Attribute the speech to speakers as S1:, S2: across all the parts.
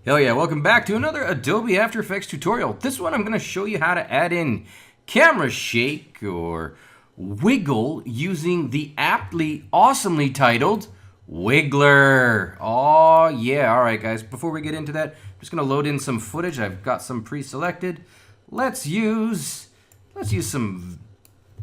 S1: Hell yeah, welcome back to another Adobe After Effects tutorial. This one I'm going to show you how to add in camera shake or wiggle using the aptly, awesomely titled Wiggler. Oh yeah, alright guys, before we get into that, I'm just going to load in some footage. I've got some pre-selected. Let's use some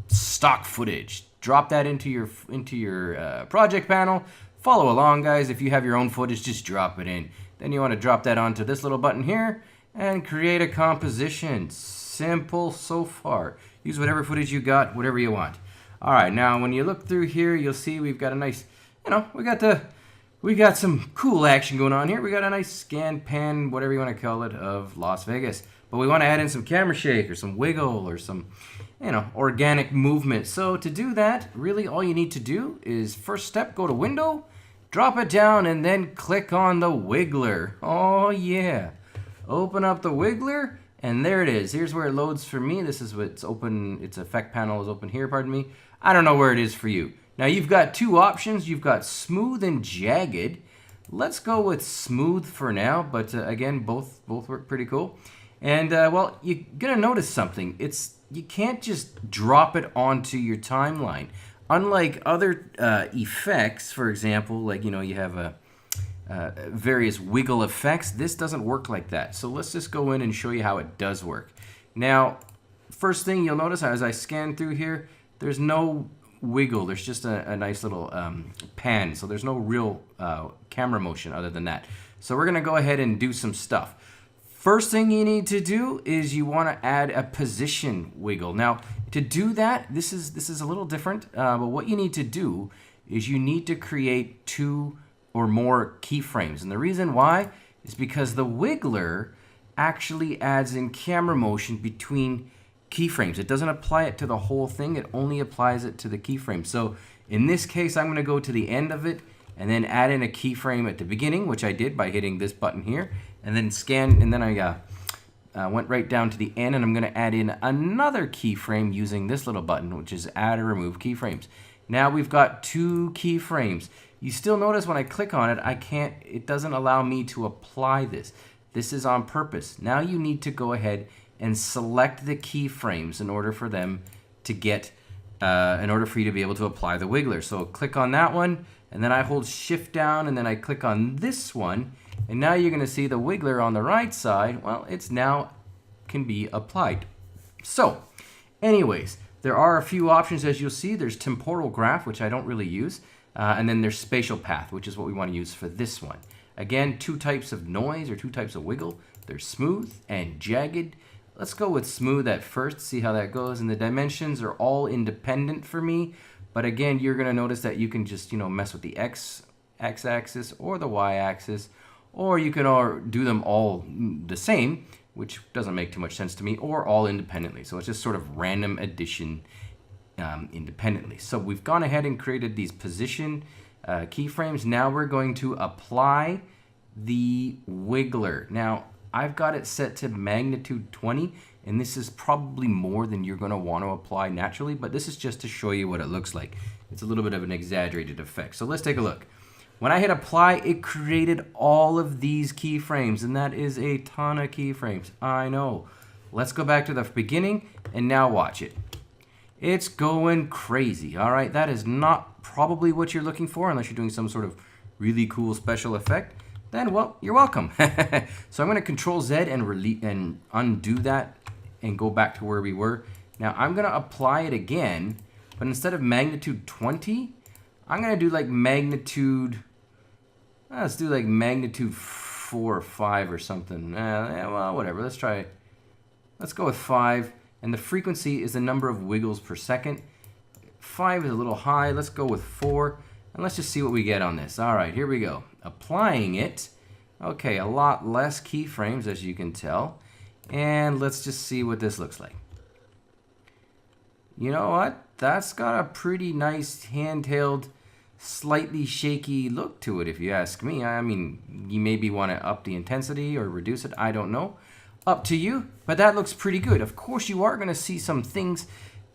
S1: stock footage. Drop that into your project panel. Follow along, guys. If you have your own footage, just drop it in. Then you want to drop that onto this little button here and create a composition. Simple so far. Use whatever footage you got, whatever you want. All right, now when you look through here, you'll see we've got a nice, we got some cool action going on here. We got a nice scan pan, whatever you want to call it, of Las Vegas. But we want to add in some camera shake or some wiggle or some, organic movement. So to do that, really all you need to do is first step, go to Window, drop it down, and then click on the Wiggler. Oh yeah. Open up the Wiggler, and there it is. Here's where it loads for me. This is what's open. Its effect panel is open here, pardon me. I don't know where it is for you. Now you've got two options. You've got smooth and jagged. Let's go with smooth for now, but again, both work pretty cool. And well, you're gonna notice something. You can't just drop it onto your timeline. Unlike other effects, for example, like you have various wiggle effects, this doesn't work like that. So let's just go in and show you how it does work. Now, first thing you'll notice as I scan through here, there's no wiggle. There's just a nice little pan. So there's no real camera motion other than that. So we're gonna go ahead and do some stuff. First thing you need to do is you want to add a position wiggle. Now, to do that, this is a little different, but what you need to do is you need to create 2 or more keyframes. And the reason why is because the Wiggler actually adds in camera motion between keyframes. It doesn't apply it to the whole thing, it only applies it to the keyframe. So in this case, I'm going to go to the end of it and then add in a keyframe at the beginning, which I did by hitting this button here, and then scan, and then I went right down to the end, and I'm going to add in another keyframe using this little button, which is add or remove keyframes. Now we've got 2 keyframes. You still notice when I click on it, it doesn't allow me to apply this. This is on purpose. Now you need to go ahead and select the keyframes in order for them to get, in order for you to be able to apply the Wiggler. So click on that one, and then I hold Shift down, and then I click on this one, and now you're going to see the Wiggler on the right side. Well, it's now can be applied. So, anyways, there are a few options as you'll see. There's temporal graph, which I don't really use, and then there's spatial path, which is what we want to use for this one. Again, 2 types of noise or 2 types of wiggle. There's smooth and jagged. Let's go with smooth at first, see how that goes. And the dimensions are all independent for me. But again, you're going to notice that you can just, mess with the x-axis or the y-axis, or you can do them all the same, which doesn't make too much sense to me, or all independently. So it's just sort of random addition independently. So we've gone ahead and created these position keyframes. Now we're going to apply the Wiggler. Now, I've got it set to magnitude 20, and this is probably more than you're going to want to apply naturally, but this is just to show you what it looks like. It's a little bit of an exaggerated effect. So let's take a look. When I hit apply, it created all of these keyframes, and that is a ton of keyframes. I know. Let's go back to the beginning, and now watch it. It's going crazy. All right, that is not probably what you're looking for unless you're doing some sort of really cool special effect. Then, well, you're welcome. So I'm going to Control Z and undo that and go back to where we were. Now I'm going to apply it again, but instead of magnitude 20, I'm going to do like magnitude, let's do like magnitude 4 or 5 or something. Well, whatever. Let's try it. Let's go with 5. And the frequency is the number of wiggles per second. 5 is a little high. Let's go with 4. And let's just see what we get on this. All right, here we go. Applying it. Okay, a lot less keyframes, as you can tell. And let's just see what this looks like. You know what? That's got a pretty nice handheld, slightly shaky look to it, if you ask me. I mean, you maybe want to up the intensity or reduce it. I don't know. Up to you. But that looks pretty good. Of course, you are going to see some things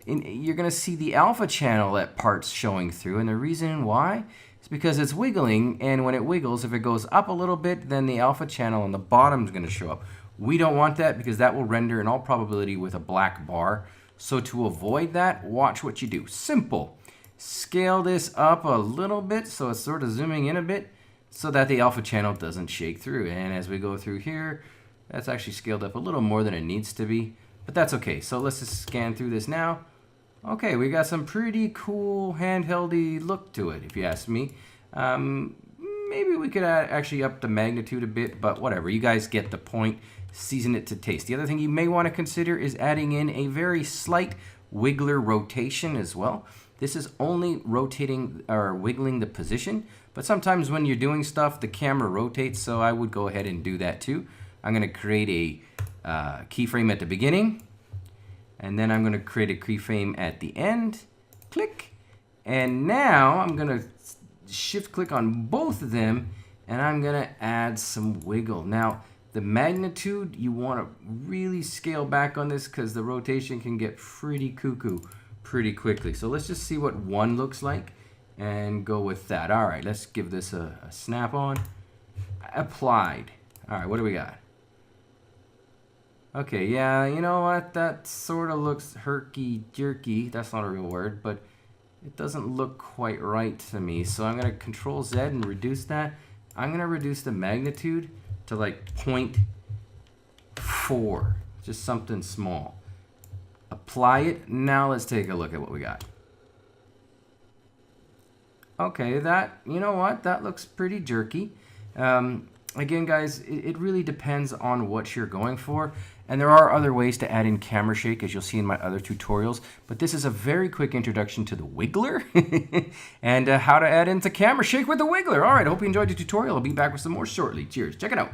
S1: you're going to see the alpha channel at parts showing through, and the reason why It's because it's wiggling, and when it wiggles, if it goes up a little bit, then the alpha channel on the bottom is going to show up. We don't want that because that will render in all probability with a black bar. So to avoid that, watch what you do. Simple. Scale this up a little bit so it's sort of zooming in a bit so that the alpha channel doesn't shake through. And as we go through here, that's actually scaled up a little more than it needs to be, but that's okay. So let's just scan through this now. Okay, we got some pretty cool handheldy look to it, if you ask me. Maybe we could actually up the magnitude a bit, but whatever. You guys get the point. Season it to taste. The other thing you may want to consider is adding in a very slight wiggler rotation as well. This is only rotating or wiggling the position, but sometimes when you're doing stuff, the camera rotates, so I would go ahead and do that too. I'm going to create a keyframe at the beginning, and then I'm going to create a keyframe at the end. Click. And now I'm going to shift click on both of them, and I'm going to add some wiggle. Now, the magnitude, you want to really scale back on this because the rotation can get pretty cuckoo pretty quickly. So let's just see what 1 looks like and go with that. All right, let's give this a snap on. Applied. All right, what do we got? Okay, yeah, you know what? That sort of looks herky-jerky. That's not a real word, but it doesn't look quite right to me. So I'm going to Control Z and reduce that. I'm going to reduce the magnitude to like 0.4, just something small. Apply it. Now let's take a look at what we got. Okay, that, you know what? That looks pretty jerky. Again, guys, it really depends on what you're going for. And there are other ways to add in camera shake, as you'll see in my other tutorials. But this is a very quick introduction to the wiggler and how to add into camera shake with the wiggler. All right, I hope you enjoyed the tutorial. I'll be back with some more shortly. Cheers. Check it out.